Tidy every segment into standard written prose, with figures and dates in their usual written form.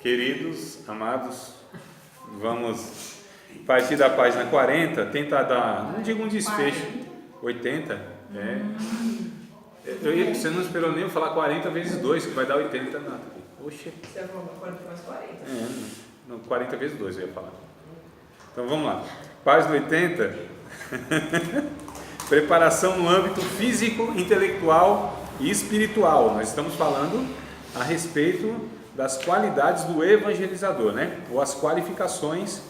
Queridos, amados, vamos partir da página 40, tentar dar, não digo um desfecho, 80, você não esperou nem eu falar 40 vezes 2, que vai dar 80, nada. Oxe. Você ia falar 40 mais 40? Não, 40 vezes 2 eu ia falar. Então vamos lá, página 80, preparação no âmbito físico, intelectual e espiritual. Nós estamos falando a respeito das qualidades do evangelizador, né? Ou as qualificações.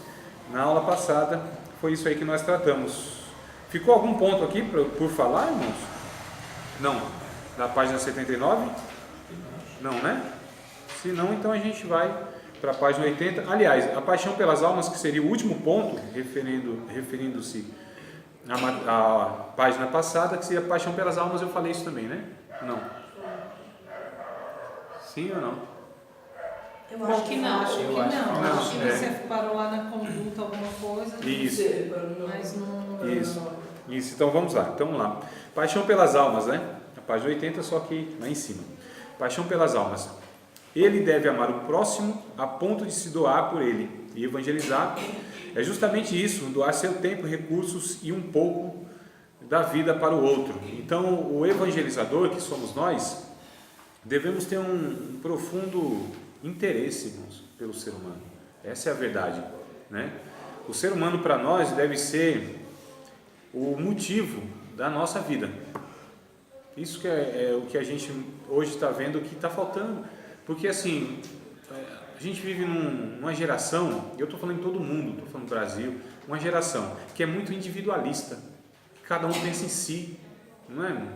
Na aula passada foi isso aí que nós tratamos. Ficou algum ponto aqui por falar, irmãos? Não. Na página 79? Não, né? Se não, então a gente vai para a página 80. Aliás, a paixão pelas almas, que seria o último ponto, referindo-se à página passada, que seria a paixão pelas almas, eu falei isso também, né? Não. Sim ou não? Eu acho que não. Acho que você é. parou lá na conduta alguma coisa. Isso. Mas não. Isso. Então vamos lá. Paixão pelas almas, né? A página 80, só que lá em cima. Paixão pelas almas. Ele deve amar o próximo a ponto de se doar por ele. E evangelizar é justamente isso, doar seu tempo, recursos e um pouco da vida para o outro. Então, o evangelizador, que somos nós, devemos ter um profundo interesse, irmãos, pelo ser humano. Essa é a verdade, né? O ser humano para nós deve ser o motivo da nossa vida. Isso que é o que a gente hoje está vendo que está faltando, porque assim, a gente vive numa geração, eu estou falando em todo mundo, estou falando no Brasil, uma geração que é muito individualista, cada um pensa em si, não é, irmão?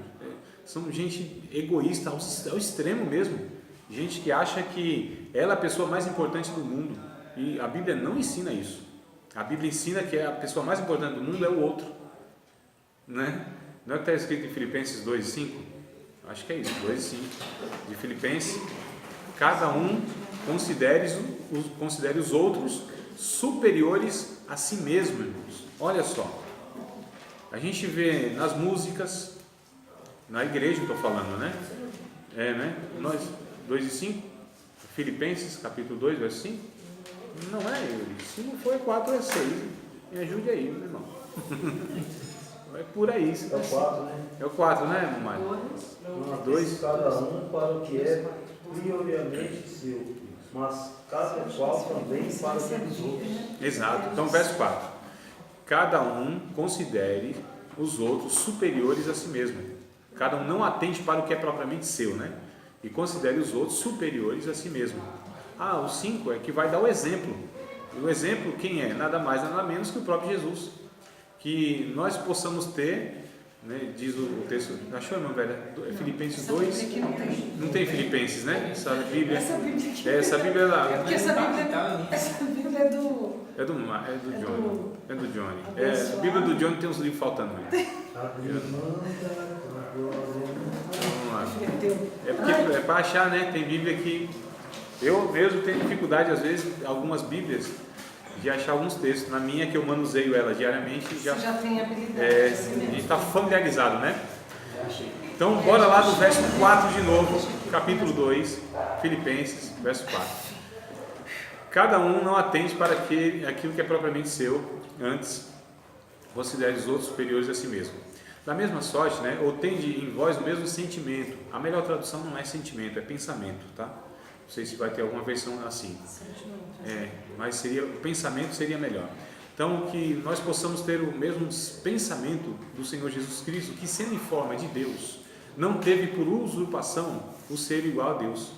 São gente egoísta ao extremo mesmo. Gente que acha que ela é a pessoa mais importante do mundo. E a Bíblia não ensina isso. A Bíblia ensina que a pessoa mais importante do mundo é o outro. Né? Não é o que está escrito em Filipenses 2,5? Acho que é isso, 2,5. De Filipenses. Cada um considere os outros superiores a si mesmo, irmãos. Olha só. A gente vê nas músicas, na igreja estou falando, né? Né? Nós... 2 e 5, Filipenses, capítulo 2, verso 5. Não é, se não for 4 é 6. Me ajude aí, meu irmão. É por aí. É o 4, né? É o 4, né, Mário? 2. Cada um para o que é prioritariamente seu, mas cada qual também para o que é dos outros. Exato. Então, verso 4. Cada um considere os outros superiores a si mesmo. Cada um não atente para o que é propriamente seu, né? E considere os outros superiores a si mesmo. O 5 é que vai dar o exemplo. E o exemplo quem é? Nada mais, nada menos que o próprio Jesus. Que nós possamos ter, né, diz o texto, achou, irmão velho? É Filipenses 2? Não tem Filipenses, né? Essa Bíblia é lá. É porque essa Bíblia é do... É do Johnny. É do Johnny. A Bíblia do Johnny tem uns livros faltando. Vamos lá. É para achar, né? Tem Bíblia que eu mesmo tenho dificuldade, às vezes, algumas Bíblias, de achar alguns textos. Na minha, que eu manuseio ela diariamente, já tem habilidade. A gente está familiarizado, né? Então, bora lá do verso 4 de novo, capítulo 2, Filipenses, verso 4. Cada um não atende para aquilo que é propriamente seu, antes considere os outros superiores a si mesmo. Da mesma sorte, né, ou tende em vós o mesmo sentimento. A melhor tradução não é sentimento, é pensamento, tá? Não sei se vai ter alguma versão assim. Mas o pensamento seria melhor. Então, que nós possamos ter o mesmo pensamento do Senhor Jesus Cristo, que sendo em forma de Deus, não teve por usurpação o ser igual a Deus,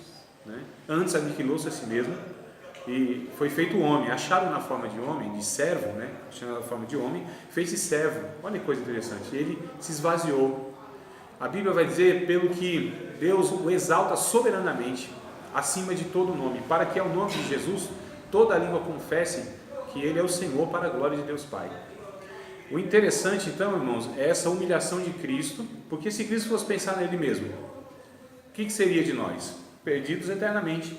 né? Antes aniquilou-se a si mesmo e foi feito homem, achado na forma de homem, de servo, né? Achado na forma de homem, fez-se servo. Olha que coisa interessante, ele se esvaziou. A Bíblia vai dizer, pelo que Deus o exalta soberanamente, acima de todo nome, para que ao nome de Jesus toda a língua confesse que Ele é o Senhor, para a glória de Deus Pai. O interessante então, irmãos, é essa humilhação de Cristo, porque se Cristo fosse pensar nele mesmo, o que seria de nós? Perdidos eternamente.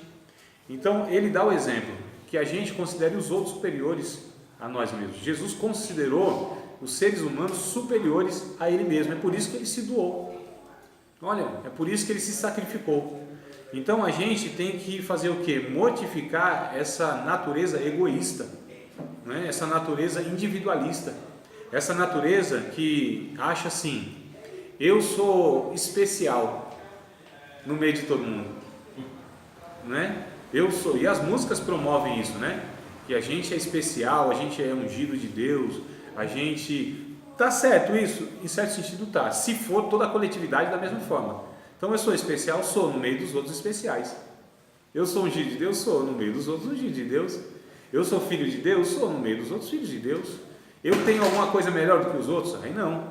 Então, ele dá o exemplo, que a gente considere os outros superiores a nós mesmos. Jesus considerou os seres humanos superiores a ele mesmo, é por isso que ele se doou. Olha, é por isso que ele se sacrificou. Então a gente tem que fazer o quê? Mortificar essa natureza egoísta, né? Essa natureza individualista, essa natureza que acha assim, eu sou especial no meio de todo mundo, né? Eu sou, e as músicas promovem isso, né? Que a gente é especial, a gente é ungido de Deus, a gente... Tá certo isso? Em certo sentido tá, se for toda a coletividade da mesma forma. Então eu sou especial, sou no meio dos outros especiais. Eu sou ungido de Deus, sou no meio dos outros ungidos de Deus. Eu sou filho de Deus, sou no meio dos outros filhos de Deus. Eu tenho alguma coisa melhor do que os outros? Aí não.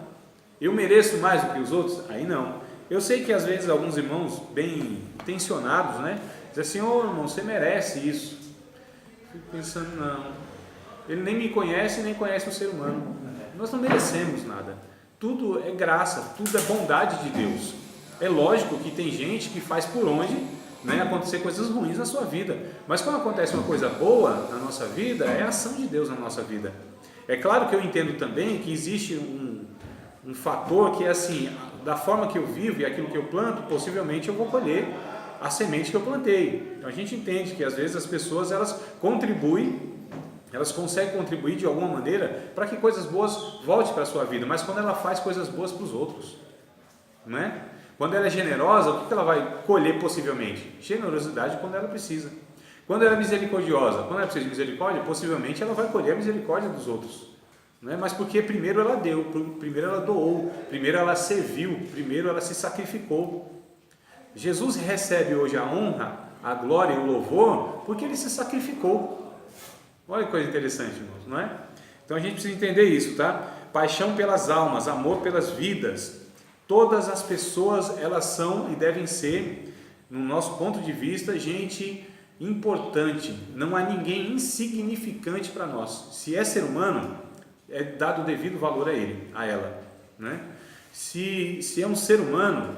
Eu mereço mais do que os outros? Aí não. Eu sei que às vezes alguns irmãos bem intencionados, né? Dizem assim, ô irmão, você merece isso. Fico pensando, não. Ele nem me conhece, nem conhece o ser humano. Nós não merecemos nada. Tudo é graça, tudo é bondade de Deus. É lógico que tem gente que faz por onde, né, acontecer coisas ruins na sua vida. Mas quando acontece uma coisa boa na nossa vida, é a ação de Deus na nossa vida. É claro que eu entendo também que existe um fator que é assim, da forma que eu vivo e aquilo que eu planto, possivelmente eu vou colher a semente que eu plantei. Então a gente entende que às vezes as pessoas elas contribuem, elas conseguem contribuir de alguma maneira para que coisas boas voltem para a sua vida, mas quando ela faz coisas boas para os outros, não é? Quando ela é generosa, o que ela vai colher possivelmente? Generosidade quando ela precisa. Quando ela é misericordiosa, quando ela precisa de misericórdia, possivelmente ela vai colher a misericórdia dos outros. Não é? Mas porque primeiro ela deu, primeiro ela doou, primeiro ela serviu, primeiro ela se sacrificou. Jesus recebe hoje a honra, a glória e o louvor porque ele se sacrificou. Olha que coisa interessante, irmãos, não é? Então a gente precisa entender isso, tá? Paixão pelas almas, amor pelas vidas. Todas as pessoas, elas são e devem ser, no nosso ponto de vista, gente importante. Não há ninguém insignificante para nós. Se é ser humano, é dado o devido valor a ele, a ela, né? Se é um ser humano,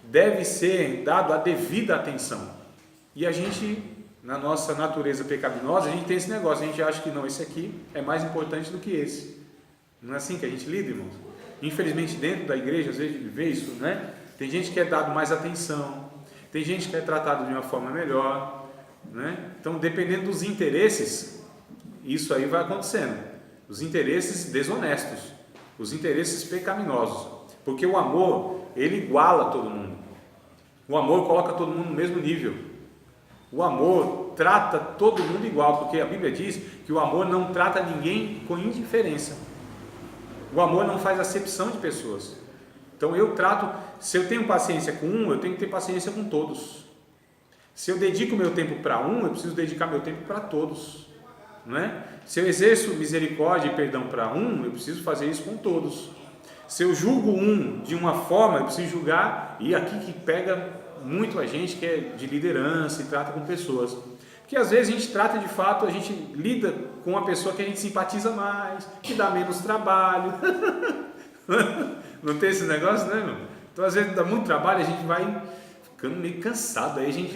deve ser dado a devida atenção. E a gente, na nossa natureza pecaminosa, a gente tem esse negócio, a gente acha que não, esse aqui é mais importante do que esse. Não é assim que a gente lida, irmãos? Infelizmente dentro da igreja às vezes a gente vê isso, né? Tem gente que é dado mais atenção, tem gente que é tratado de uma forma melhor, né? Então dependendo dos interesses, isso aí vai acontecendo, os interesses desonestos, os interesses pecaminosos, porque o amor, ele iguala todo mundo, o amor coloca todo mundo no mesmo nível, o amor trata todo mundo igual, porque a Bíblia diz que o amor não trata ninguém com indiferença. O amor não faz acepção de pessoas. Então eu trato, se eu tenho paciência com um, eu tenho que ter paciência com todos. Se eu dedico meu tempo para um, eu preciso dedicar meu tempo para todos, não é? Se eu exerço misericórdia e perdão para um, eu preciso fazer isso com todos. Se eu julgo um de uma forma, eu preciso julgar, e aqui que pega muito a gente que é de liderança e trata com pessoas. Porque às vezes a gente trata de fato, a gente lida com uma pessoa que a gente simpatiza mais, que dá menos trabalho. Não tem esse negócio, né, irmão? Então às vezes dá muito trabalho, a gente vai ficando meio cansado, aí a gente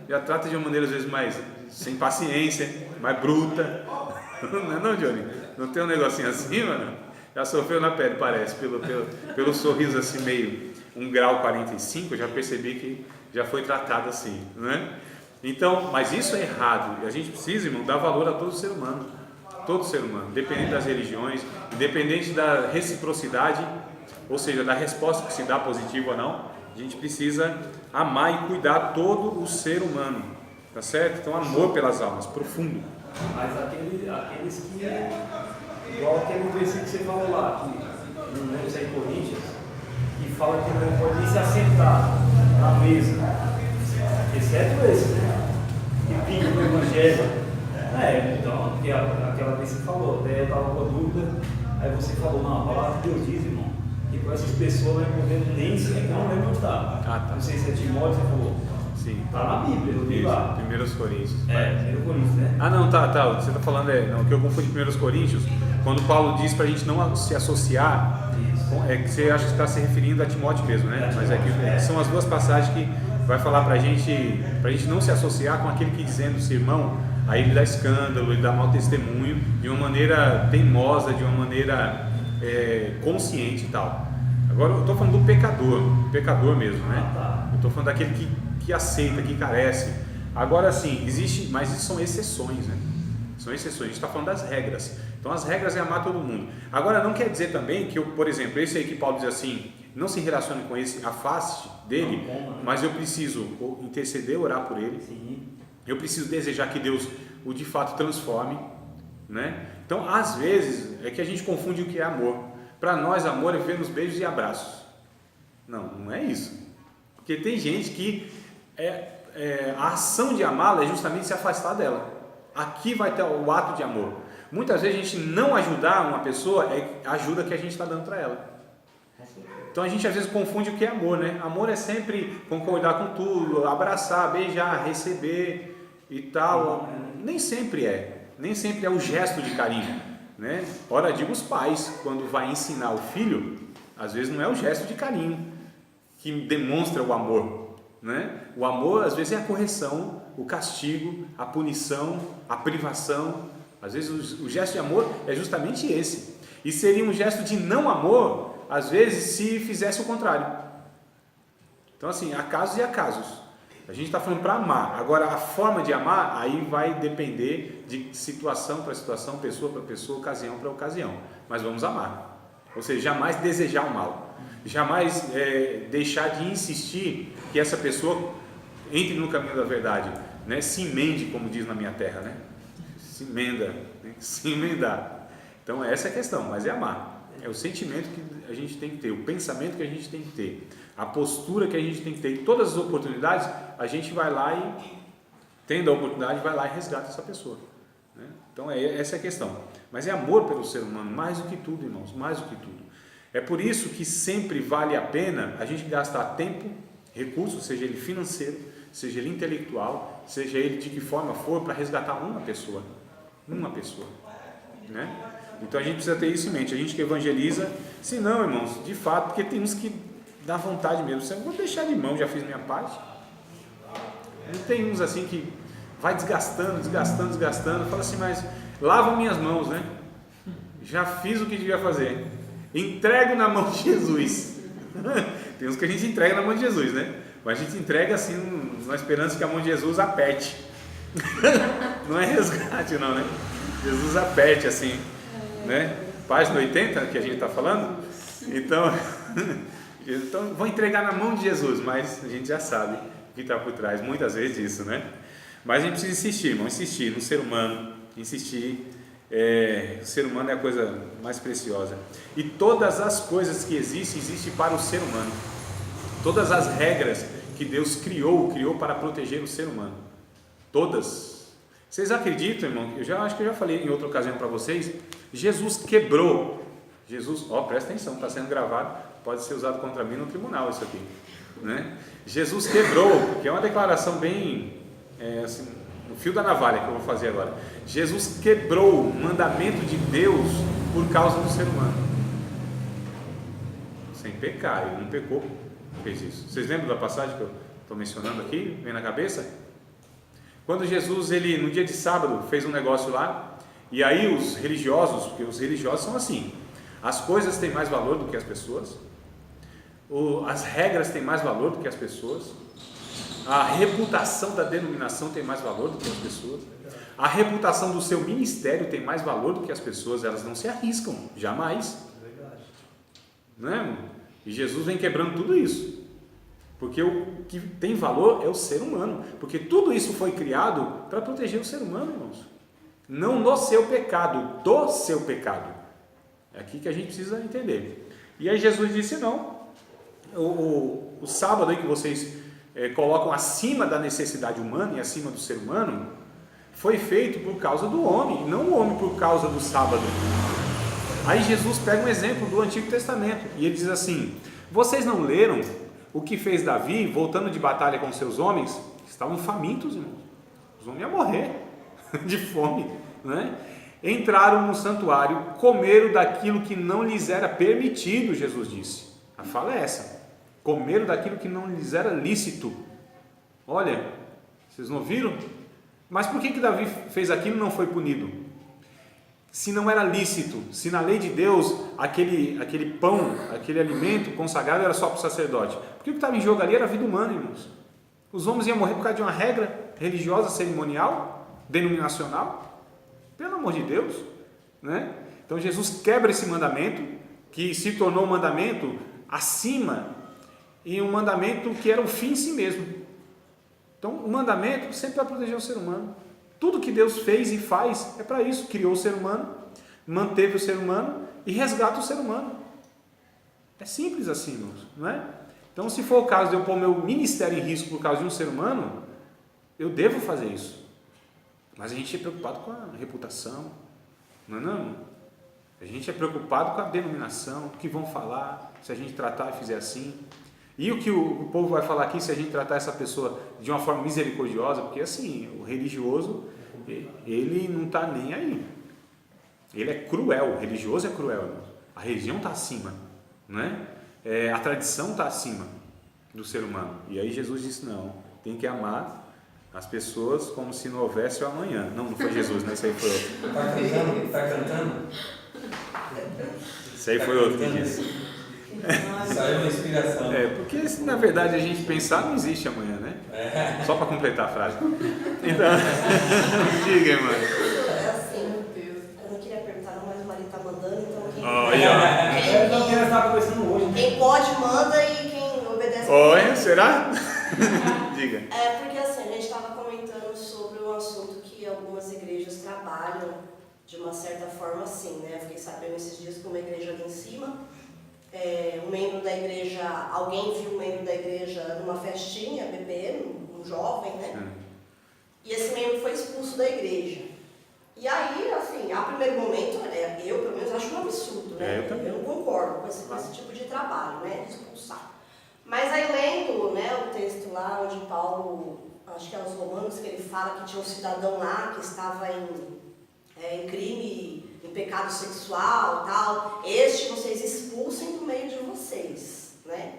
já trata de uma maneira às vezes mais sem paciência, mais bruta. Não é não, Johnny? Não tem um negocinho assim, mano? Já sofreu na pele, parece, pelo sorriso assim meio 1 grau 45, eu já percebi que já foi tratado assim, né? Então, mas isso é errado, e a gente precisa, irmão, dar valor a todo ser humano, independente das religiões, independente da reciprocidade, ou seja, da resposta que se dá positiva ou não, a gente precisa amar e cuidar todo o ser humano, tá certo? Então, amor pelas almas, profundo. Mas aqueles que, igual aquele versículo que você falou lá, que não lembro se é em Coríntios, que fala que não pode nem se assentar na mesa, exceto esse, né? Que pinga no evangelho. Então, porque aquela vez você falou, até eu estava com a dúvida, aí você falou, não, a palavra de Deus diz, irmão, que com essas pessoas não é podendo nem se não lembro onde está. Tá. Não sei se é Timóteo, você falou. Sim. Está na Bíblia, eu li lá. 1 Coríntios. 1 Coríntios, né? Ah, não, tá. Você está falando, não, que eu confundi 1 Coríntios, quando Paulo diz para a gente não se associar, é que você acha que está se referindo a Timóteo mesmo, né? Mas é que são as duas passagens que vai falar para a gente não se associar com aquele que dizendo-se irmão, aí ele dá escândalo, ele dá mau testemunho, de uma maneira teimosa, de uma maneira consciente e tal. Agora eu estou falando do pecador mesmo, né? Eu estou falando daquele que que aceita, que carece. Agora sim, existe, mas isso são exceções, né? São exceções, a gente está falando das regras. Então as regras é amar todo mundo. Agora não quer dizer também que eu, por exemplo, esse aí que Paulo diz assim, não se relacione com esse, afaste dele, mas eu preciso interceder, orar por ele. Eu preciso desejar que Deus o de fato transforme, né? Então às vezes é que a gente confunde o que é amor. Para nós amor é viver nos beijos e abraços. Não é isso. Porque tem gente que a ação de amá-la é justamente se afastar dela. Aqui vai ter o ato de amor. Muitas vezes a gente não ajudar uma pessoa é a ajuda que a gente está dando para ela. Então a gente às vezes confunde o que é amor, né? Amor é sempre concordar com tudo, abraçar, beijar, receber e tal. Nem sempre é o gesto de carinho, né? Ora, digo os pais, quando vai ensinar o filho, às vezes não é o gesto de carinho que demonstra o amor, né? O amor às vezes é a correção, o castigo, a punição, a privação. Às vezes o gesto de amor é justamente esse. E seria um gesto de não amor, às vezes, se fizesse o contrário. Então assim, há casos e há casos. A gente está falando para amar. Agora a forma de amar, aí vai depender de situação para situação, pessoa para pessoa, ocasião para ocasião. Mas vamos amar. Ou seja, jamais desejar o mal. Jamais deixar de insistir que essa pessoa entre no caminho da verdade, né? Se emende, como diz na minha terra, né? Se emenda, né? Se emendar. Então essa é a questão, mas é amar. É o sentimento que a gente tem que ter, o pensamento que a gente tem que ter, a postura que a gente tem que ter. E todas as oportunidades, a gente vai lá e, tendo a oportunidade, vai lá e resgata essa pessoa, né? Então essa é a questão. Mas é amor pelo ser humano, mais do que tudo, irmãos, mais do que tudo. É por isso que sempre vale a pena a gente gastar tempo, recursos, seja ele financeiro, seja ele intelectual, seja ele de que forma for, para resgatar uma pessoa, né? Então a gente precisa ter isso em mente, a gente que evangeliza, se não, irmãos, de fato, porque tem uns que dá vontade mesmo, eu vou deixar de mão, já fiz minha parte. Não tem uns assim que vai desgastando, fala assim, mas lavo minhas mãos, né? Já fiz o que devia fazer, entrego na mão de Jesus. Tem uns que a gente entrega na mão de Jesus, né? Mas a gente entrega assim, na esperança que a mão de Jesus aperte. Não é resgate não, né? Jesus aperte assim, né? Página 80 que a gente está falando. Então vou entregar na mão de Jesus, mas a gente já sabe o que está por trás, muitas vezes disso, né? Mas a gente precisa insistir, irmão, insistir no ser humano, insistir. O ser humano é a coisa mais preciosa. E todas as coisas que existem para o ser humano. Todas as regras que Deus criou para proteger o ser humano. Todas. Vocês acreditam, irmão? Acho que eu já falei em outra ocasião para vocês. Jesus quebrou. Presta atenção, está sendo gravado. Pode ser usado contra mim no tribunal isso aqui, né? Jesus quebrou, que é uma declaração bem assim, no fio da navalha que eu vou fazer agora. Jesus quebrou o mandamento de Deus por causa do ser humano. Sem pecar, ele não pecou, fez isso. Vocês lembram da passagem que eu estou mencionando aqui? Vem na cabeça? Quando Jesus, ele no dia de sábado, fez um negócio lá, e aí os religiosos, porque os religiosos são assim, as coisas têm mais valor do que as pessoas, as regras têm mais valor do que as pessoas, a reputação da denominação tem mais valor do que as pessoas, a reputação do seu ministério tem mais valor do que as pessoas, elas não se arriscam, jamais. Né? E Jesus vem quebrando tudo isso, porque o que tem valor é o ser humano, porque tudo isso foi criado para proteger o ser humano, irmãos, não no seu pecado, do seu pecado. É aqui que a gente precisa entender. E aí Jesus disse, não, o sábado aí que vocês colocam acima da necessidade humana e acima do ser humano, foi feito por causa do homem, não o homem por causa do sábado. Aí Jesus pega um exemplo do Antigo Testamento e ele diz assim, vocês não leram o que fez Davi voltando de batalha com seus homens? Estavam famintos, irmãos, os homens iam morrer de fome, né? Entraram no santuário, comeram daquilo que não lhes era permitido, Jesus disse. A fala é essa, comeram daquilo que não lhes era lícito. Olha, vocês não viram? Mas por que Davi fez aquilo e não foi punido? Se não era lícito, se na lei de Deus aquele pão, aquele alimento consagrado era só para o sacerdote, porque o que estava em jogo ali era a vida humana, irmãos. Os homens iam morrer por causa de uma regra religiosa, cerimonial, denominacional? Pelo amor de Deus, né? Então Jesus quebra esse mandamento, que se tornou um mandamento acima, e um mandamento que era o fim em si mesmo. Então o mandamento sempre vai proteger o ser humano. Tudo que Deus fez e faz é para isso. Criou o ser humano, manteve o ser humano e resgata o ser humano. É simples assim, irmãos, não é? Então, se for o caso de eu pôr meu ministério em risco por causa de um ser humano, eu devo fazer isso. Mas a gente é preocupado com a reputação, não é não? A gente é preocupado com a denominação, o que vão falar, se a gente tratar e fizer assim. E o que o povo vai falar aqui se a gente tratar essa pessoa de uma forma misericordiosa, porque assim, o religioso, ele não está nem aí. Ele é cruel, o religioso é cruel, irmão. A religião está acima, não é? A tradição está acima do ser humano. E aí Jesus disse, não, tem que amar as pessoas como se não houvesse o amanhã. Não foi Jesus, né? Isso aí foi outro. Está cantando? Isso aí foi outro que disse. Saiu uma inspiração. Porque se na verdade a gente pensar, não existe amanhã, né? Só para completar a frase. Então, diga, irmã. É assim, eu não queria perguntar, não, mas o marido está mandando, então Quem estava conversando hoje, né? quem pode manda e quem obedece. Oi, será? Diga. Porque assim, a gente estava comentando sobre um assunto que algumas igrejas trabalham de uma certa forma assim, né? Eu fiquei sabendo esses dias que uma igreja ali em cima, um membro da igreja, alguém viu um membro da igreja numa festinha, bebendo, um jovem, né? E esse membro foi expulso da igreja. E aí, assim, a primeiro momento, eu pelo menos acho um absurdo, né? Eu não concordo com esse tipo de trabalho, né? De expulsar. Mas aí lendo, né, o texto lá onde Paulo, acho que é os Romanos, que ele fala que tinha um cidadão lá que estava em crime, em pecado sexual e tal, este vocês expulsem do meio de vocês, né?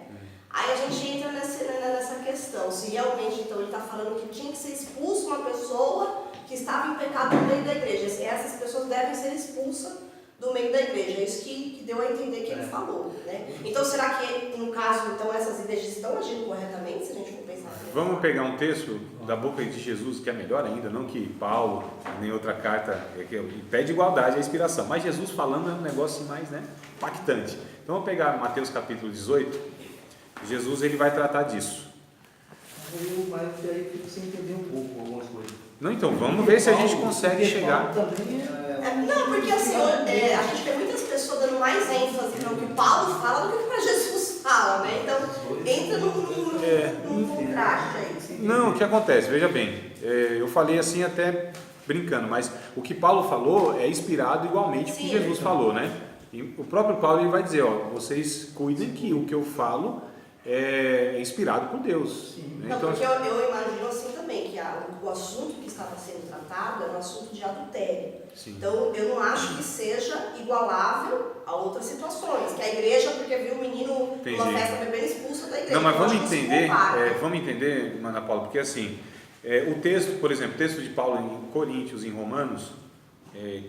Aí a gente entra nessa questão, se realmente então ele está falando que tinha que ser expulso uma pessoa que estava em pecado no meio da igreja, essas pessoas devem ser expulsas do meio da igreja, é isso que deu a entender que ele falou, né? Então será que no caso, então essas igrejas estão agindo corretamente, se a gente for pensar assim? Vamos pegar um texto da boca de Jesus, que é melhor ainda, não que Paulo, nem outra carta, que pede igualdade à inspiração, mas Jesus falando é um negócio mais, né, impactante. Então vamos pegar Mateus capítulo 18, Jesus ele vai tratar disso. Mas aí fica sem entender um pouco algumas coisas. Não, então vamos ver se a gente consegue chegar. Não, porque assim, a gente tem muitas pessoas dando mais ênfase para o que Paulo fala do que para Jesus fala, né? Então entra num contraste aí. Não, o que acontece? Veja bem, eu falei assim até brincando, mas o que Paulo falou é inspirado igualmente o que Jesus falou, né? E o próprio Paulo ele vai dizer, vocês cuidem que o que eu falo é inspirado por Deus. Né? Não, então, porque eu imagino assim também, que o assunto que estava sendo tratado era um assunto de adultério. Sim. Então eu não acho que seja igualável a outras situações, que a igreja, porque viu o menino numa festa bebendo, expulsa da igreja. Não, mas vamos entender, Ana Paula, porque assim, o texto, por exemplo, o texto de Paulo em Coríntios, em Romanos,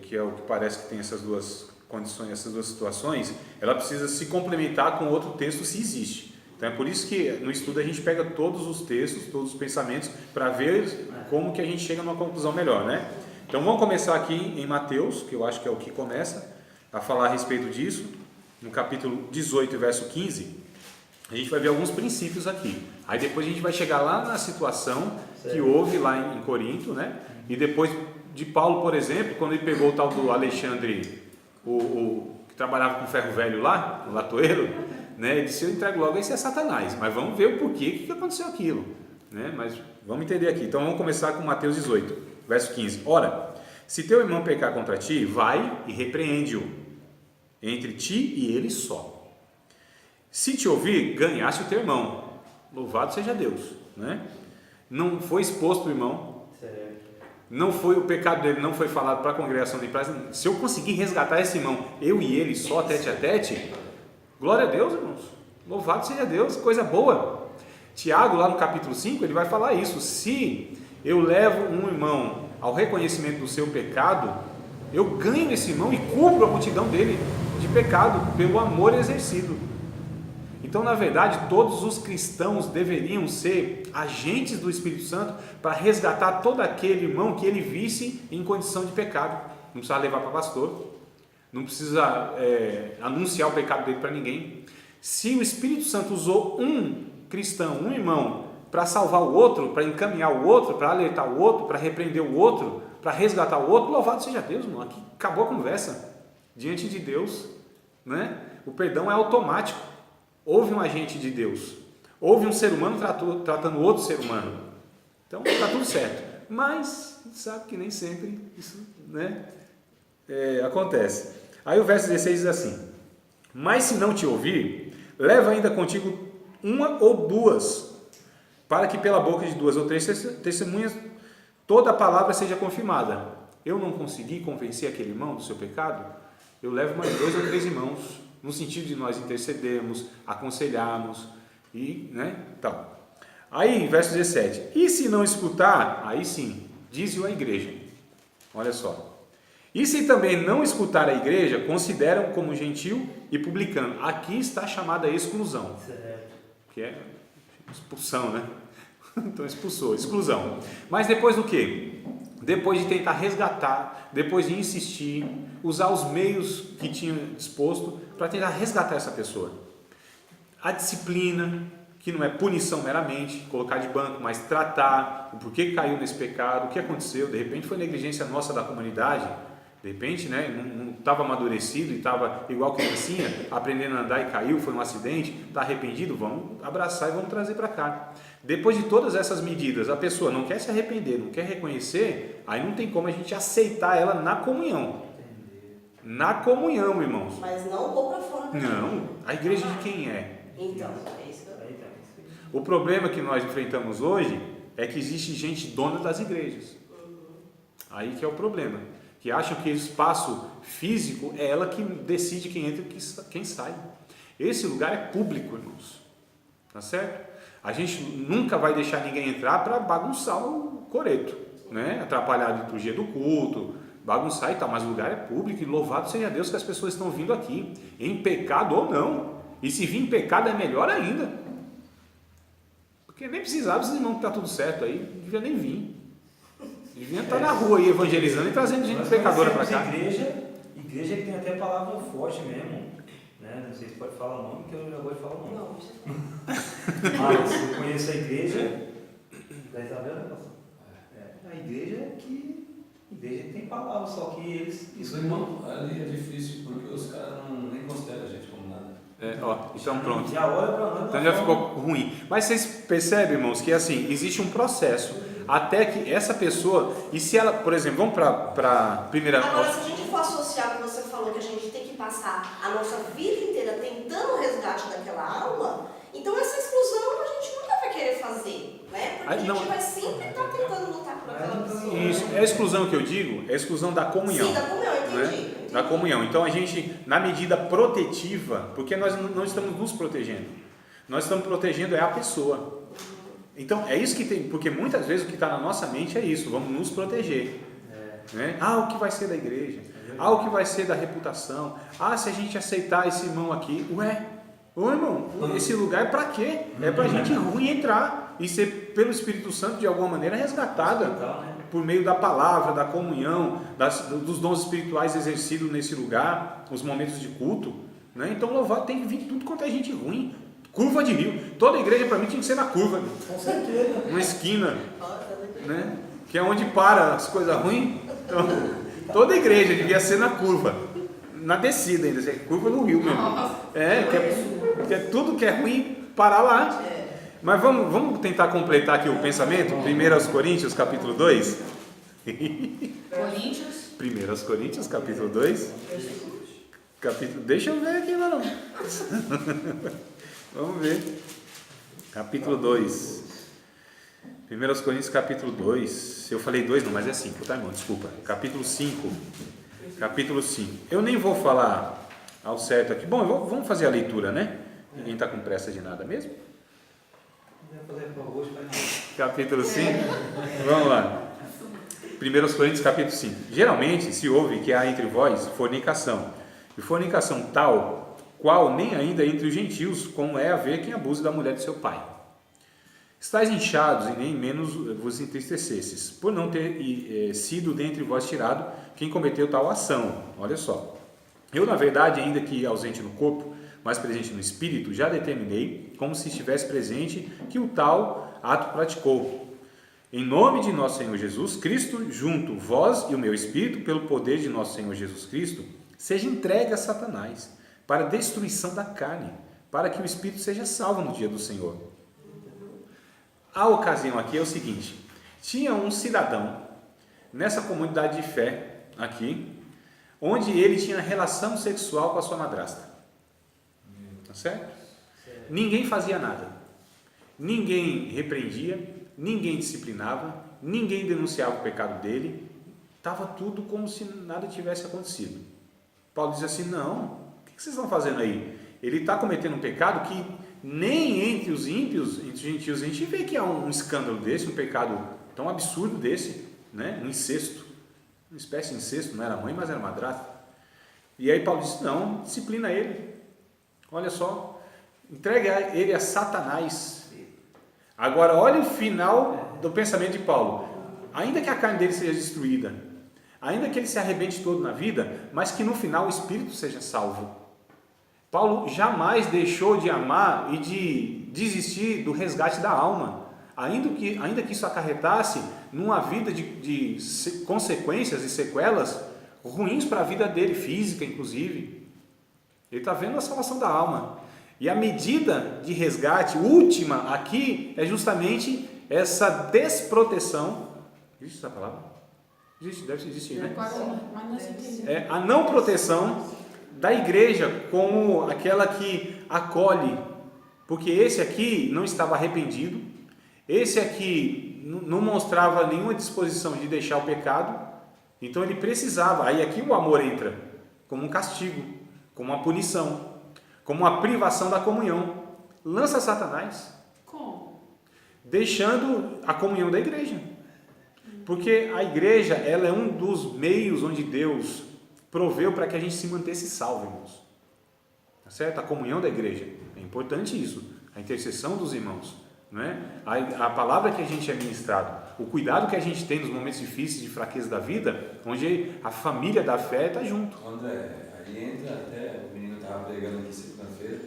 que é o que parece que tem essas duas condições, essas duas situações, ela precisa se complementar com outro texto se existe. Então é por isso que no estudo a gente pega todos os textos, todos os pensamentos, para ver como que a gente chega numa conclusão melhor, né? Então vamos começar aqui em Mateus, que eu acho que é o que começa a falar a respeito disso, no capítulo 18, verso 15, a gente vai ver alguns princípios aqui. Aí depois a gente vai chegar lá na situação que houve lá em Corinto, né? E depois de Paulo, por exemplo, quando ele pegou o tal do Alexandre, o que trabalhava com ferro velho lá, o latoeiro, né? Ele disse, eu entrego logo, esse é Satanás, mas vamos ver o porquê, o que aconteceu aquilo, né? Mas vamos entender aqui. Então vamos começar com Mateus 18, verso 15. Ora, se teu irmão pecar contra ti, vai e repreende-o, entre ti e ele só. Se te ouvir, ganhaste o teu irmão. Louvado seja Deus, né? Não foi exposto o irmão, não foi o pecado dele, não foi falado para a congregação de praça. Se eu conseguir resgatar esse irmão, eu e ele só tete a tete, glória a Deus, irmãos, louvado seja Deus, coisa boa. Tiago, lá no capítulo 5, ele vai falar isso. Se eu levo um irmão ao reconhecimento do seu pecado, eu ganho esse irmão e cubro a multidão dele de pecado pelo amor exercido. Então, na verdade, todos os cristãos deveriam ser agentes do Espírito Santo para resgatar todo aquele irmão que ele visse em condição de pecado. Não precisa levar para pastor, não precisa anunciar o pecado dele para ninguém. Se o Espírito Santo usou um cristão, um irmão, para salvar o outro, para encaminhar o outro, para alertar o outro, para repreender o outro, para resgatar o outro, louvado seja Deus, irmão. Aqui acabou a conversa. Diante de Deus, né? O perdão é automático. Houve um agente de Deus, houve um ser humano tratando outro ser humano. Então está tudo certo. Mas a gente sabe que nem sempre isso, né, acontece. Aí o verso 16 diz assim: mas se não te ouvir, leva ainda contigo uma ou duas, para que pela boca de duas ou três testemunhas toda a palavra seja confirmada. Eu não consegui convencer aquele irmão do seu pecado, eu levo mais 2 ou 3 irmãos, no sentido de nós intercedermos, aconselharmos e, né, tal. Aí, verso 17: e se não escutar, aí sim, diz-o a igreja. Olha só. E se também não escutar a igreja, consideram como gentil e publicano. Aqui está a chamada exclusão, que é expulsão, né? Então expulsou, exclusão. Mas depois do quê? Depois de tentar resgatar, depois de insistir, usar os meios que tinha disposto para tentar resgatar essa pessoa. A disciplina, que não é punição meramente, colocar de banco, mas tratar o porquê caiu nesse pecado, o que aconteceu, de repente foi negligência nossa da comunidade, de repente, né, não estava amadurecido e estava igual criancinha, aprendendo a andar e caiu, foi um acidente, está arrependido, vamos abraçar e vamos trazer para cá. Depois de todas essas medidas, a pessoa não quer se arrepender, não quer reconhecer, aí não tem como a gente aceitar ela na comunhão. Na comunhão, irmãos. Mas não pôr para fora. Não, a igreja de quem é? Então, é isso que eu... O problema que nós enfrentamos hoje é que existe gente dona das igrejas. Aí que é o problema. Que acham que o espaço físico é ela que decide quem entra e quem sai. Esse lugar é público, irmãos. Tá certo? A gente nunca vai deixar ninguém entrar para bagunçar o coreto, né? Atrapalhar a liturgia do culto, bagunçar e tal. Mas o lugar é público e louvado seja Deus que as pessoas estão vindo aqui, em pecado ou não. E se vir em pecado é melhor ainda. Porque nem precisava, os irmãos que está tudo certo aí, não devia nem vir. Devia estar na rua aí evangelizando e trazendo gente pecadora para cá. Igreja que tem até palavra forte mesmo, né? Não sei se pode falar o nome, que eu já vou falar o nome. Não, você Mas eu conheço a igreja da Isabela. A igreja que tem palavra, só que eles... Isso, irmão, ali é difícil porque os caras nem consideram a gente como nada. Então pronto. Já olha para nós. Então já ficou ruim. Mas vocês percebem, irmãos, que assim, existe um processo até que essa pessoa, e se ela, por exemplo, vamos para a primeira... Agora, se a gente for associar o que você falou, que a gente tem que passar a nossa vida inteira tentando o resgate daquela alma, então essa exclusão a gente nunca vai querer fazer, né? Porque a gente vai sempre estar tentando lutar por aquela pessoa. Isso, é a exclusão que eu digo, é a exclusão da comunhão. Sim, da comunhão, entendi. Da comunhão. Então a gente, na medida protetiva, porque nós não estamos nos protegendo, nós estamos protegendo a pessoa. Então é isso que tem, porque muitas vezes o que está na nossa mente é isso, vamos nos proteger. Né? O que vai ser da igreja? O que vai ser da reputação? Se a gente aceitar esse irmão aqui, irmão, esse lugar é para quê? É para gente ruim entrar e ser pelo Espírito Santo de alguma maneira resgatada por meio da palavra, da comunhão, dos dons espirituais exercidos nesse lugar, os momentos de culto, né? Então louvado tem que vir tudo quanto é gente ruim, curva de rio, toda igreja para mim tinha que ser na curva, com certeza, uma esquina, né? Que é onde para as coisas ruins. Então, toda igreja devia ser na curva, na descida ainda, curva do rio mesmo. Que é tudo que é ruim parar lá. Mas vamos tentar completar aqui o pensamento. 1 Coríntios capítulo 2. 1 Coríntios capítulo 2. Deixa eu ver aqui, não. Vamos ver. Capítulo 2. 1 Coríntios capítulo 2. Eu falei 2 não, mas é 5, tá, irmão? Desculpa. Capítulo 5. Capítulo 5. Eu nem vou falar ao certo aqui. Bom, vamos fazer a leitura, né? Ninguém está com pressa de nada mesmo? Capítulo 5. Vamos lá. 1 Coríntios capítulo 5. Geralmente se ouve que há entre vós fornicação. E fornicação tal qual nem ainda entre os gentios, como é haver quem abuse da mulher de seu pai. Estais inchados e nem menos vos entristecesses, por não ter sido dentre vós tirado quem cometeu tal ação. Olha só. Eu, na verdade, ainda que ausente no corpo, mas presente no espírito, já determinei, como se estivesse presente, que o tal ato praticou. Em nome de nosso Senhor Jesus Cristo, junto vós e o meu espírito, pelo poder de nosso Senhor Jesus Cristo, seja entregue a Satanás, para a destruição da carne, para que o espírito seja salvo no dia do Senhor. A ocasião aqui é o seguinte: tinha um cidadão nessa comunidade de fé aqui, onde ele tinha relação sexual com a sua madrasta. Tá certo? Ninguém fazia nada, ninguém repreendia, ninguém disciplinava, ninguém denunciava o pecado dele, estava tudo como se nada tivesse acontecido. Paulo diz assim: não, o que vocês estão fazendo aí? Ele está cometendo um pecado que nem entre os ímpios, entre os gentios, a gente vê que há um escândalo desse, um pecado tão absurdo desse, né? Um incesto, uma espécie de incesto, não era mãe, mas era madrasta. E aí Paulo diz: não, disciplina ele, olha só, entrega ele a Satanás. Agora olha o final do pensamento de Paulo: ainda que a carne dele seja destruída, ainda que ele se arrebente todo na vida, mas que no final o espírito seja salvo. Paulo jamais deixou de amar e de desistir do resgate da alma, ainda que isso acarretasse numa vida de consequências e sequelas ruins para a vida dele, física inclusive. Ele está vendo a salvação da alma. E a medida de resgate última aqui é justamente essa desproteção. Existe essa palavra? Existe, deve existir, né? É a não proteção da igreja como aquela que acolhe, porque esse aqui não estava arrependido, esse aqui não mostrava nenhuma disposição de deixar o pecado, então ele precisava, aí aqui o amor entra como um castigo, como uma punição, como uma privação da comunhão. Lança Satanás. Como? Deixando a comunhão da igreja, porque a igreja ela é um dos meios onde Deus proveu para que a gente se mantesse salvo, irmãos. Tá certo? A comunhão da igreja. É importante isso. A intercessão dos irmãos. Não é? A palavra que a gente é ministrado. O cuidado que a gente tem nos momentos difíceis de fraqueza da vida, onde a família da fé está junto. André, aí entra até, o menino estava pregando aqui segunda-feira,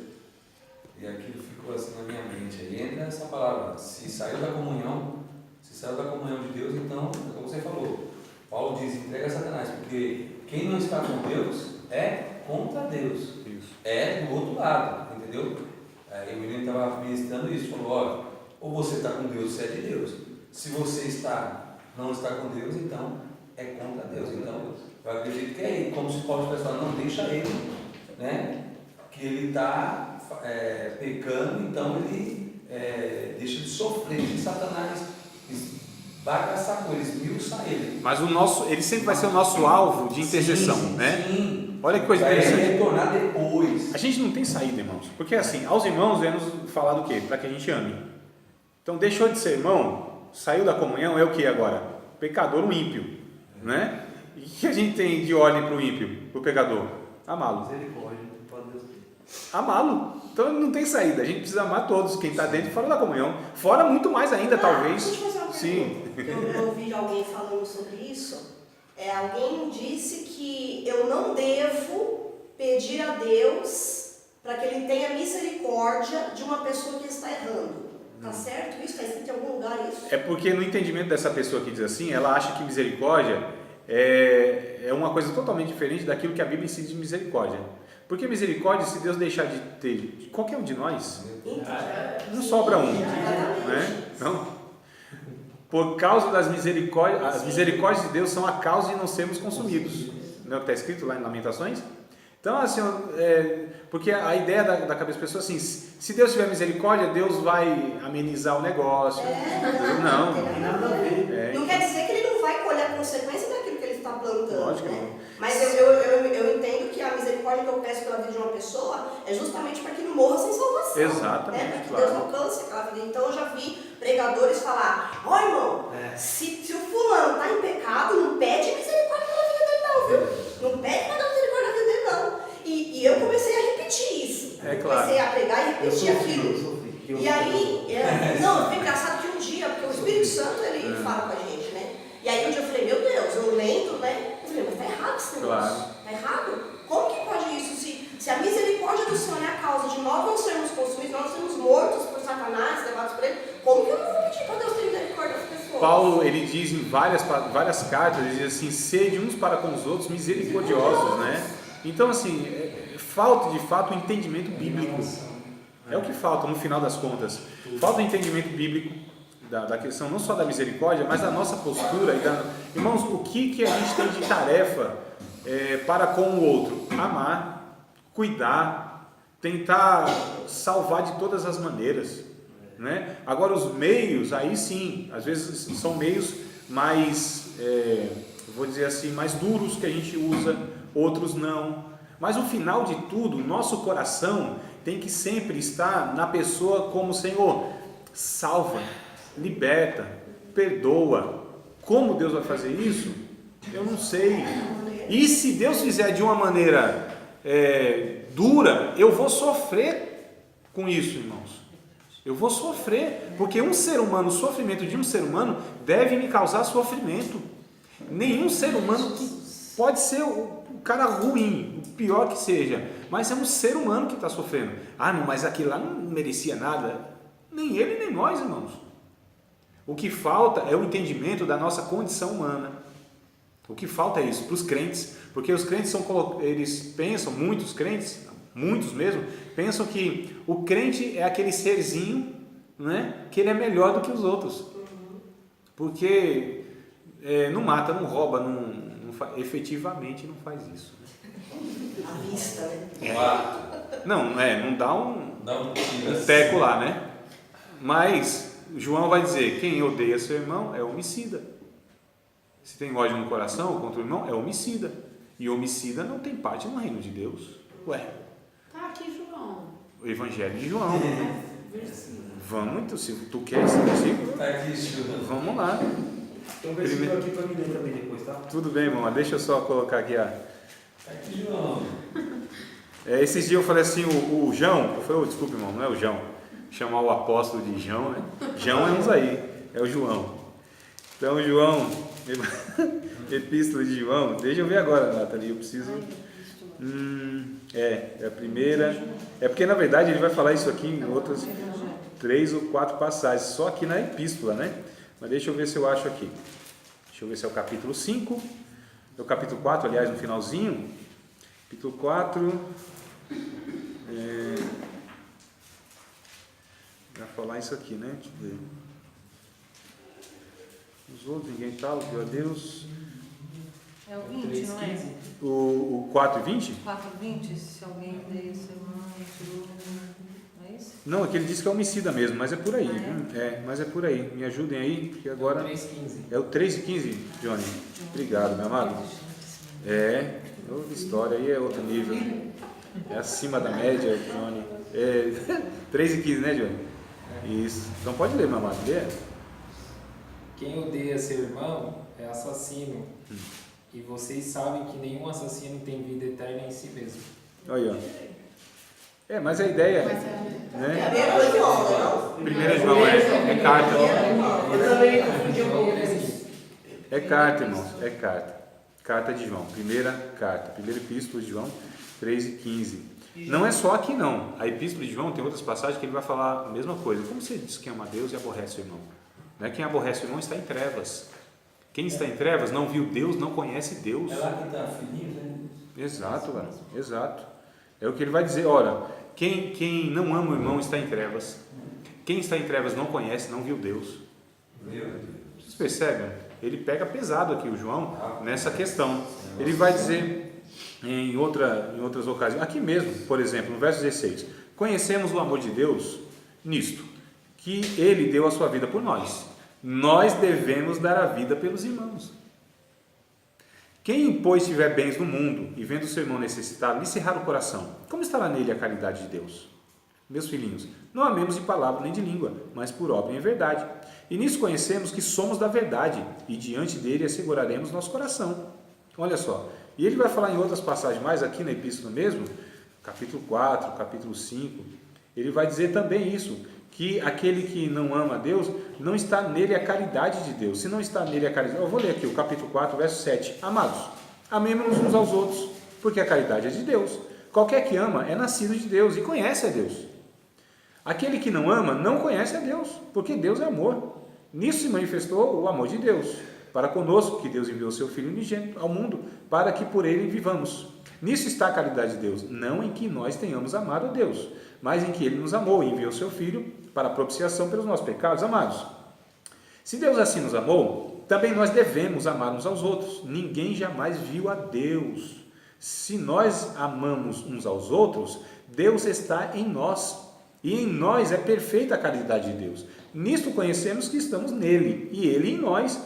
e aquilo ficou assim na minha mente. Aí entra essa palavra: se saiu da comunhão de Deus, então, como você falou, Paulo diz: entrega a Satanás, porque quem não está com Deus é contra Deus. Isso. É do outro lado, entendeu? Aí o menino estava ministrando isso, falou: olha, ou você está com Deus, você é de Deus. Se você não está com Deus, então é contra Deus. Então, eu acredito que é ele, como se Paulo estivesse falando: não, deixa ele, né? Que ele está pecando, então ele deixa de sofrer, de Satanás bagaçar com ele, esmiuça ele. Mas ele sempre vai ser o nosso alvo de intercessão, sim, né? Sim. Olha que coisa vai interessante. retornar depois. A gente não tem saída, irmãos, porque assim, aos irmãos é nos falar do quê? Para que a gente ame. Então deixou de ser irmão, saiu da comunhão, é o que agora? Pecador, um ímpio, né? E o que a gente tem de ordem para o ímpio, para o pecador? Amá-lo. Amá-lo. Então não tem saída, a gente precisa amar todos, quem está dentro e fora da comunhão. Fora muito mais ainda, talvez. Deixa eu fazer uma Sim. pergunta. Eu ouvi alguém falando sobre isso. Alguém disse que eu não devo pedir a Deus para que Ele tenha misericórdia de uma pessoa que está errando. Está certo isso? Está escrito em algum lugar isso? É porque no entendimento dessa pessoa que diz assim, ela acha que misericórdia é uma coisa totalmente diferente daquilo que a Bíblia ensina de misericórdia. Porque misericórdia, se Deus deixar de ter de qualquer um de nós, não sobra um, né? Então, por causa das misericórdias, as misericórdias de Deus são a causa de não sermos consumidos. Não é o que está escrito lá em Lamentações? Então, assim, porque a ideia da cabeça da pessoa é assim: se Deus tiver misericórdia, Deus vai amenizar o negócio. Não quer dizer que Ele não vai colher a consequência daquilo que Ele está plantando. Lógico, né? não. Mas eu entendo que a misericórdia que eu peço pela vida de uma pessoa é justamente para que não morra sem salvação. Exatamente. Para que claro. Deus alcance aquela vida. Então eu já vi pregadores falar: ó irmão, se o fulano está em pecado, não pede misericórdia pela vida dele não, viu? Não pede para dar misericórdia na vida dele não. E eu comecei a repetir isso. graça, irmãos? Claro. Está errado? Como que pode isso? Se a misericórdia do Senhor é a causa de nós não sermos consumidos, nós sermos mortos por Satanás, levados por ele, como que eu não vou pedir para Deus ter misericórdia das pessoas? Paulo, ele diz em várias cartas, ele diz assim, sede uns para com os outros misericordiosos, né? Então, assim, falta de fato o entendimento bíblico. É o que falta no final das contas. Falta o entendimento bíblico da questão não só da misericórdia, mas da nossa postura. Irmãos, o que a gente tem de tarefa para com o outro? Amar, cuidar, tentar salvar de todas as maneiras, né? Agora os meios, aí sim, às vezes são meios mais, vou dizer assim, mais duros que a gente usa, outros não. Mas o final de tudo, nosso coração tem que sempre estar na pessoa como Senhor, salva, liberta, perdoa. Como Deus vai fazer isso? Eu não sei. E se Deus fizer de uma maneira dura, eu vou sofrer com isso, irmãos. Eu vou sofrer, porque um ser humano, o sofrimento de um ser humano deve me causar sofrimento. Nenhum ser humano que pode ser o cara ruim, o pior que seja, mas é um ser humano que está sofrendo. Ah, não, mas aquele lá não merecia nada. Nem ele, nem nós, irmãos. O que falta é o entendimento da nossa condição humana. O que falta é isso para os crentes, porque os crentes eles pensam, muitos crentes, muitos mesmo, pensam que o crente é aquele serzinho, né, que ele é melhor do que os outros, porque não mata, não rouba, efetivamente não faz isso. À vista, né? Não dá um teco lá, né? Mas João vai dizer, quem odeia seu irmão é homicida. Se tem ódio no coração contra o irmão, é homicida. E homicida não tem parte no reino de Deus. Ué. Tá aqui, João. O Evangelho de João. Vamos, então, se tu quer esse versículo, Tá aqui, João. vamos lá. Tem um versículo aqui para me ler também depois, tá? Tudo bem, irmão. Deixa eu só colocar aqui Tá aqui, João. esses dias eu falei assim, o João, eu falei, desculpa, irmão, não é o João. Chamar o apóstolo de João, né? João é uns aí, é o João. Então, João, epístola de João, deixa eu ver agora, Nathalie, eu preciso. É a primeira. É porque na verdade ele vai falar isso aqui em outras 3 ou 4 passagens, só aqui na epístola, né? Mas deixa eu ver se eu acho aqui. Deixa eu ver se é o capítulo 5, é o capítulo 4, aliás, no finalzinho. Capítulo 4. Vai falar isso aqui, né? Deixa eu ver. Os outros, ninguém tá, louvou a Deus. É o 20, não é? O 4 e 20? 4:20, se alguém odeia seu irmão, não é isso? Não, aqui ele diz que é homicida mesmo, mas é por aí. Ah, viu? Mas é por aí. Me ajudem aí, porque agora. 3:15. É o 3 e 15, Johnny. Obrigado, meu amado. Outra história aí é outro nível. É acima da média, Johnny. 3 e 15, né, Johnny? Isso. Então pode ler, meu amado. Lê. Quem odeia seu irmão é assassino. E vocês sabem que nenhum assassino tem vida eterna em si mesmo. Olha aí, ó. Mas a ideia. Mas Né? Primeiro João, não? Primeira João é carta. Eu também confundi um pouco com isso. É carta, irmãos. É carta. Carta de João. Primeira carta. Primeira epístola de João, 3 e 15. Não é só aqui não. A epístola de João tem outras passagens que ele vai falar a mesma coisa. Como você diz que ama Deus e aborrece o irmão? Né? Quem aborrece o irmão está em trevas. Quem está em trevas não viu Deus, não conhece Deus. É lá que está filhinho, né? Exato, cara. Exato. É o que ele vai dizer. Olha, quem não ama o irmão está em trevas. Quem está em trevas não conhece, não viu Deus. Meu Deus. Vocês percebem? Ele pega pesado aqui o João nessa questão. Ele vai dizer em outras ocasiões, aqui mesmo, por exemplo, no verso 16: conhecemos o amor de Deus nisto, que Ele deu a sua vida por nós. Nós devemos dar a vida pelos irmãos. Quem, pois, tiver bens no mundo e vendo o seu irmão necessitado, lhe cerrar o coração, como estará nele a caridade de Deus? Meus filhinhos, não amemos de palavra nem de língua, mas por obra e em verdade. E nisso conhecemos que somos da verdade, e diante dele asseguraremos nosso coração. Olha só, e ele vai falar em outras passagens mais aqui na epístola mesmo, capítulo 4, capítulo 5, ele vai dizer também isso, que aquele que não ama a Deus, não está nele a caridade de Deus. Se não está nele a caridade, eu vou ler aqui o capítulo 4, verso 7. Amados, Amemos uns aos outros, porque a caridade é de Deus. Qualquer que ama é nascido de Deus e conhece a Deus. Aquele que não ama não conhece a Deus, porque Deus é amor. Nisso se manifestou o amor de Deus para conosco, que Deus enviou seu Filho unigênito ao mundo, para que por ele vivamos. Nisso está a caridade de Deus, não em que nós tenhamos amado a Deus, mas em que ele nos amou e enviou seu Filho para a propiciação pelos nossos pecados. Amados, se Deus assim nos amou, também nós devemos amar uns aos outros. Ninguém jamais viu a Deus. Se nós amamos uns aos outros, Deus está em nós, e em nós é perfeita a caridade de Deus. Nisto conhecemos que estamos nele, e ele em nós,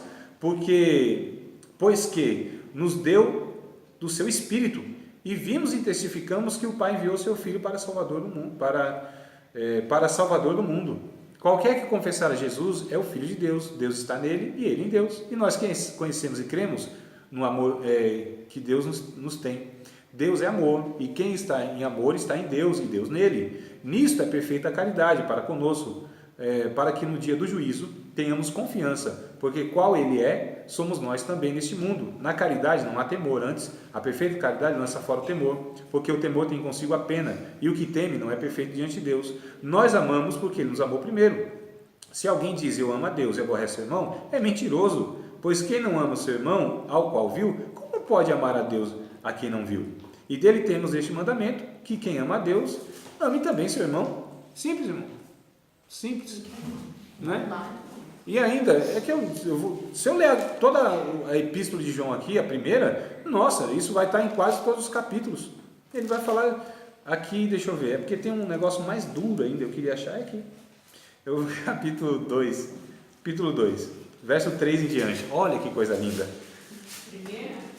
pois que nos deu do seu Espírito, e vimos e testificamos que o Pai enviou seu Filho para Salvador do mundo, para Salvador do mundo. Qualquer que confessar a Jesus é o Filho de Deus, Deus está nele e ele em Deus. E nós conhecemos e cremos no amor que Deus nos tem. Deus é amor, e quem está em amor está em Deus e Deus nele. Nisto é perfeita a caridade para conosco, para que no dia do juízo tenhamos confiança, porque qual ele é, somos nós também neste mundo. Na caridade não há temor, antes a perfeita caridade lança fora o temor, porque o temor tem consigo a pena, e o que teme não é perfeito diante de Deus. Nós amamos porque ele nos amou primeiro. Se alguém diz eu amo a Deus e aborrece seu irmão, é mentiroso, pois quem não ama seu irmão, ao qual viu, como pode amar a Deus a quem não viu? E dele temos este mandamento, que quem ama a Deus, ame também seu irmão. Simples, irmão. Simples. Né? E ainda, se eu ler toda a epístola de João aqui, a primeira, nossa, isso vai estar em quase todos os capítulos. Ele vai falar aqui, deixa eu ver, é porque tem um negócio mais duro ainda, eu queria achar aqui. Capítulo 2, verso 3 em diante. Olha que coisa linda.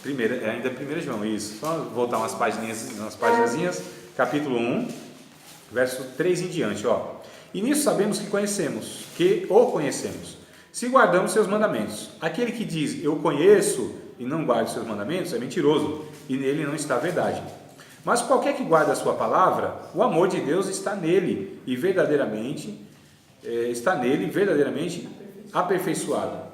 Primeira, ainda é 1 João, isso. Só voltar umas páginazinhas. Capítulo 1, verso 3 em diante, ó. E nisso sabemos que o conhecemos, se guardamos seus mandamentos. Aquele que diz, eu conheço, e não guarda os seus mandamentos, é mentiroso, e nele não está a verdade. Mas qualquer que guarda a sua palavra, o amor de Deus está nele, e verdadeiramente aperfeiçoado.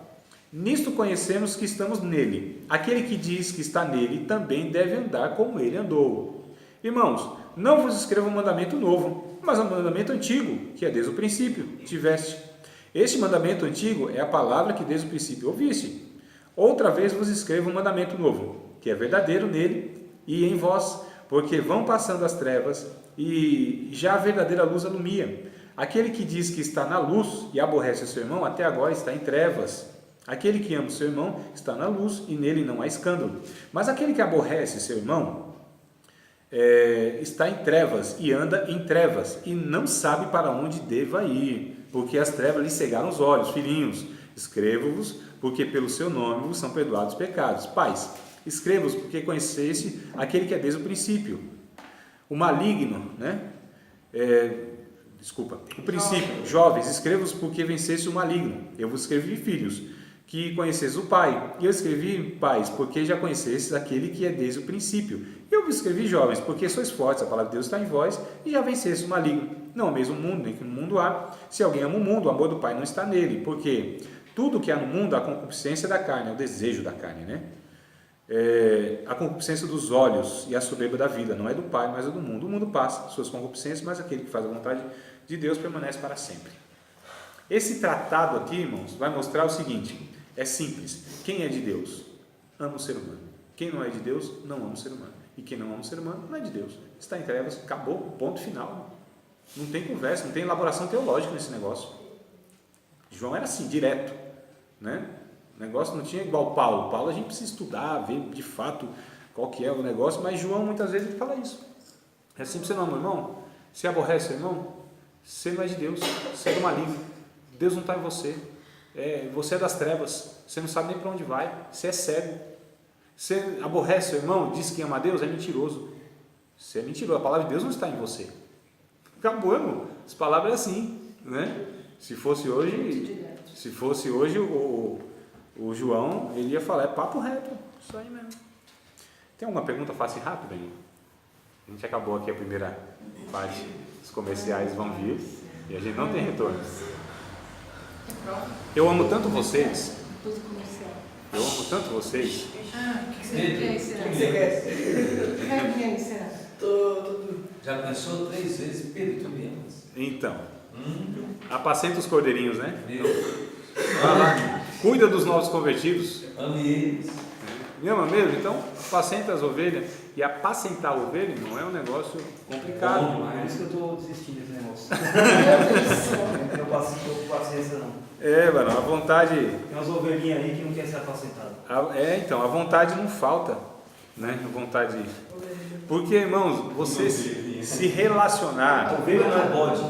Nisto conhecemos que estamos nele. Aquele que diz que está nele, também deve andar como ele andou. Irmãos, não vos escrevo um mandamento novo, mas um mandamento antigo, que é desde o princípio tiveste. Este mandamento antigo é a palavra que desde o princípio ouviste. Outra vez vos escrevo um mandamento novo, que é verdadeiro nele e em vós, porque vão passando as trevas e já a verdadeira luz alumia. Aquele que diz que está na luz e aborrece o seu irmão, até agora está em trevas. Aquele que ama o seu irmão está na luz e nele não há escândalo. Mas aquele que aborrece seu irmão está em trevas e anda em trevas e não sabe para onde deva ir, porque as trevas lhe cegaram os olhos. Filhinhos, escrevo-vos porque pelo seu nome vos são perdoados os pecados. Pais, escrevo-vos porque conheceste aquele que é desde o princípio. O maligno, o princípio. Jovens, escrevo-vos porque venceste o maligno. Eu vos escrevi, filhos, que conheceis o Pai. E eu escrevi, pais, porque já conhecestes aquele que é desde o princípio. E eu vos escrevi, jovens, porque sois fortes, a palavra de Deus está em vós, e já venceste o maligno. Não ameis o mundo, nem que no mundo há. Se alguém ama o mundo, o amor do Pai não está nele, porque tudo que há no mundo, a concupiscência da carne, é o desejo da carne, a concupiscência dos olhos e a soberba da vida, não é do Pai, mas é do mundo. O mundo passa, suas concupiscências, mas aquele que faz a vontade de Deus permanece para sempre. Esse tratado aqui, irmãos, vai mostrar o seguinte, é simples, quem é de Deus ama o ser humano, quem não é de Deus não ama o ser humano, e quem não ama o ser humano não é de Deus, está em trevas, acabou, ponto final, não tem conversa, não tem elaboração teológica nesse negócio. João era assim, direto, o negócio não tinha igual Paulo a gente precisa estudar, ver de fato qual que é o negócio, mas João muitas vezes ele fala isso, é assim, você não ama o irmão, você aborrece o irmão, você não é de Deus, você é do maligno, Deus não está em você, você é das trevas, você não sabe nem para onde vai, você é cego, você aborrece seu irmão, diz que ama a Deus, é mentiroso, você é mentiroso, a palavra de Deus não está em você. Acabou, irmão, as palavras é assim, Se fosse hoje o João, ele ia falar, é papo reto, isso aí mesmo. Tem alguma pergunta fácil e rápida aí? A gente acabou aqui a primeira parte, os comerciais vão vir e a gente não tem retorno. Eu amo tanto vocês. Eu amo tanto vocês. O que você quer? que você quer? Quer bem, será? Já pensou 3 vezes, Pedro, tu me amas? Então, apacenta os cordeirinhos, né? Meu, Vai lá, cuida dos novos convertidos. ame eles. Me ama mesmo? Então, apacenta as ovelhas. E apacentar a ovelha não é um negócio complicado. Bom Por demais. isso que eu tô desistindo desse negócio. Eu não passo paciência não. É, mano, a vontade. Tem umas ovelhinhas aí que não querem ser apacentadas. Então, a vontade não falta, né? A vontade. Porque, irmãos, você se relacionar. Ovelha não é bode.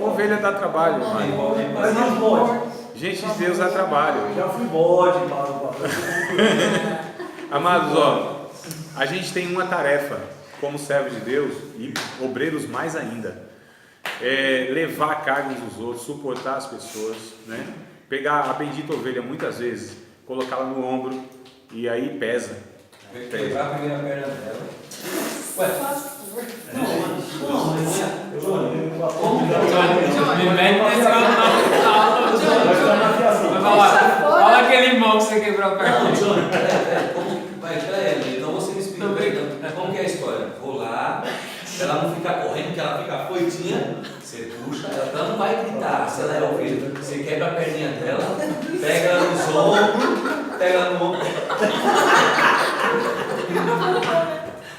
Ovelha dá trabalho, irmão. Mas não bode. Gente de Deus dá trabalho. Já fui bode, mano. Amados, ó, a gente tem uma tarefa como servo de Deus e obreiros mais ainda. É levar a carga uns dos outros, suportar as pessoas, né? Pegar a bendita ovelha muitas vezes, colocá-la no ombro e aí pesa. Quebrar a primeira perna dela. Ué, Me mete nesse aula, Fala aquele irmão que você quebrou a perna. não, Johnny, peraí, vai, peraí, então você me explica. Como que é a história? Vou lá, pra ela não ficar correndo, porque ela fica foitinha, você puxa, ela não vai gritar, se ela é ovelha. Você quebra a perninha dela, pega ela nos ombros, pega ela no ombro.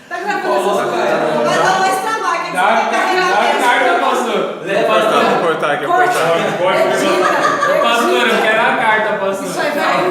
Tá gravando Coloca ela. Vai dar mais trabalho, que você Dá tem que carregar a a carta, pastor. Leva Vou cortar aqui, vou cortar. Corta. Pastor, eu quero a carta, pastor. Isso aí vai